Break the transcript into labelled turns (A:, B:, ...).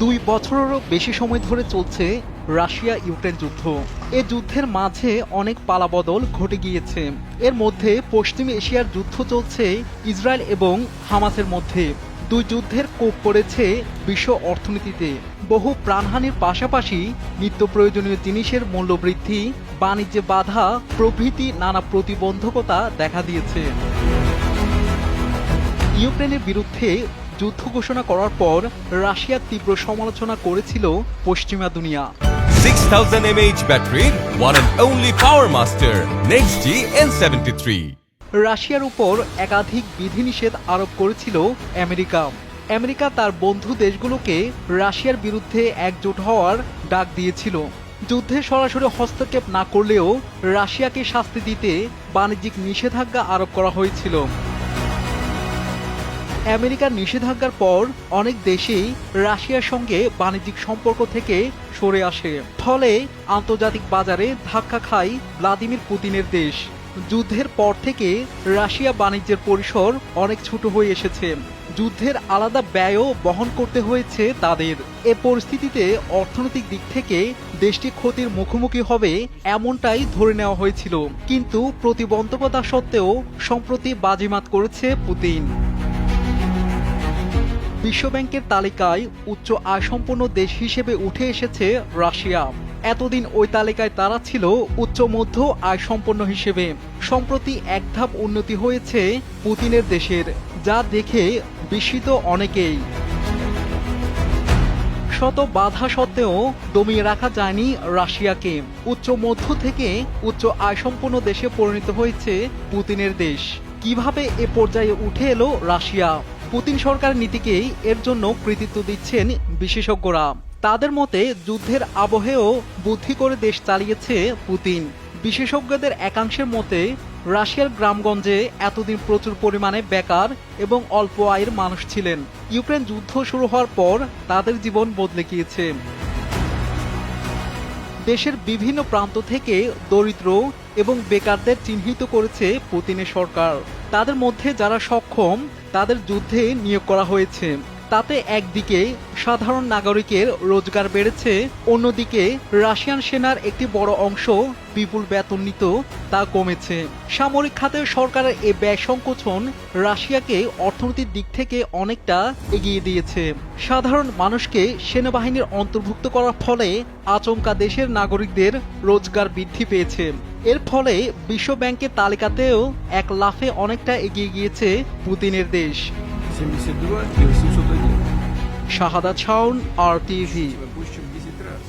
A: 2 বছরেরও বেশি সময় ধরে চলছে রাশিয়া ইউক্রেন যুদ্ধ। এ যুদ্ধের মাঝে অনেক পালাবদল ঘটে গিয়েছে। এর মধ্যে পশ্চিম এশিয়ার যুদ্ধ চলছে ইসরায়েল এবং হামাসের মধ্যে। দুই যুদ্ধের কোপ পড়েছে বিশ্ব অর্থনীতিতে। বহু প্রাণহানির পাশাপাশি নিত্য প্রয়োজনীয় জিনিসের মূল্যবৃদ্ধি, বাণিজ্যে বাধা প্রভৃতি নানা প্রতিবন্ধকতা দেখা দিয়েছে। ইউক্রেনের বিরুদ্ধে যুদ্ধ ঘোষণা করার পর রাশিয়ার তীব্র সমালোচনা করেছিল পশ্চিমা দুনিয়া।
B: 6000 mAh battery, one and only Power Master, Next G N73.
A: রাশিয়ার উপর একাধিক বিধিনিষেধ আরোপ করেছিল আমেরিকা। আমেরিকা তার বন্ধু দেশগুলোকে রাশিয়ার বিরুদ্ধে একজোট হওয়ার ডাক দিয়েছিল। যুদ্ধে সরাসরি হস্তক্ষেপ না করলেও রাশিয়াকে শাস্তি দিতে বাণিজ্যিক নিষেধাজ্ঞা আরোপ করা হয়েছিল। আমেরিকার নিষেধাজ্ঞার পর অনেক দেশেই রাশিয়ার সঙ্গে বাণিজ্যিক সম্পর্ক থেকে সরে আসে। ফলে আন্তর্জাতিক বাজারে ধাক্কা খায় ভ্লাদিমির পুতিনের দেশ। যুদ্ধের পর থেকে রাশিয়া বাণিজ্যের পরিসর অনেক ছোট হয়ে এসেছে। যুদ্ধের আলাদা ব্যয়ও বহন করতে হয়েছে তাদের। এ পরিস্থিতিতে অর্থনৈতিক দিক থেকে দেশটি ক্ষতির মুখোমুখি হবে এমনটাই ধরে নেওয়া হয়েছিল। কিন্তু প্রতিবন্ধকতা সত্ত্বেও সম্প্রতি বাজিমাত করেছে পুতিন। বিশ্বব্যাংকের তালিকায় উচ্চ আয়সম্পন্ন দেশ হিসেবে উঠে এসেছে রাশিয়া। এতদিন ওই তালিকায় তারা ছিল উচ্চ মধ্য আয়সম্পন্ন হিসেবে। সম্প্রতি এক ধাপ উন্নতি হয়েছে পুতিনের দেশের, যা দেখে বিস্মিত অনেকেই। শত বাধা সত্ত্বেও দমিয়ে রাখা যায়নি রাশিয়াকে। উচ্চ মধ্য থেকে উচ্চ আয়সম্পন্ন দেশে পরিণত হয়েছে পুতিনের দেশ। কিভাবে এ পর্যায়ে উঠে এলো রাশিয়া? পুতিন সরকারের নীতিকেই এর জন্য কৃতিত্ব দিচ্ছেন বিশেষজ্ঞরা। তাদের মতে যুদ্ধের আবহেও বুদ্ধি করে দেশ চালিয়েছে পুতিন। বিশেষজ্ঞদের একাংশের মতে রাশিয়ার গ্রামগঞ্জে এতদিন প্রচুর পরিমাণে বেকার এবং অল্প আয়ের মানুষ ছিলেন। ইউক্রেন যুদ্ধ শুরু হওয়ার পর তাদের জীবন বদলে গিয়েছে। দেশের বিভিন্ন প্রান্ত থেকে দরিদ্র এবং বেকারদের চিহ্নিত করেছে পুতিনের সরকার। তাদের মধ্যে যারা সক্ষম তাদের যুদ্ধে নিয়োগ করা হয়েছে। তাতে একদিকে সাধারণ নাগরিকের রোজগার বেড়েছে, অন্যদিকে রাশিয়ান সেনার একটি বড় অংশ বিপুল বেতন নিত, তা কমেছে। সামরিক খাতে সরকারের এ ব্যয় সংকোচন রাশিয়াকে অর্থনৈতিক দিক থেকে অনেকটা এগিয়ে দিয়েছে। সাধারণ মানুষকে সেনাবাহিনীর অন্তর্ভুক্ত করার ফলে আচমকা দেশের নাগরিকদের রোজগার বৃদ্ধি পেয়েছে। এর ফলে বিশ্বব্যাংকের তালিকাতেও এক লাফে অনেকটা এগিয়ে গিয়েছে পুতিনের দেশ।
C: 72 и 801.
A: শাহাদাত শাওন, RTV।
C: Больше, чем в 10 раз.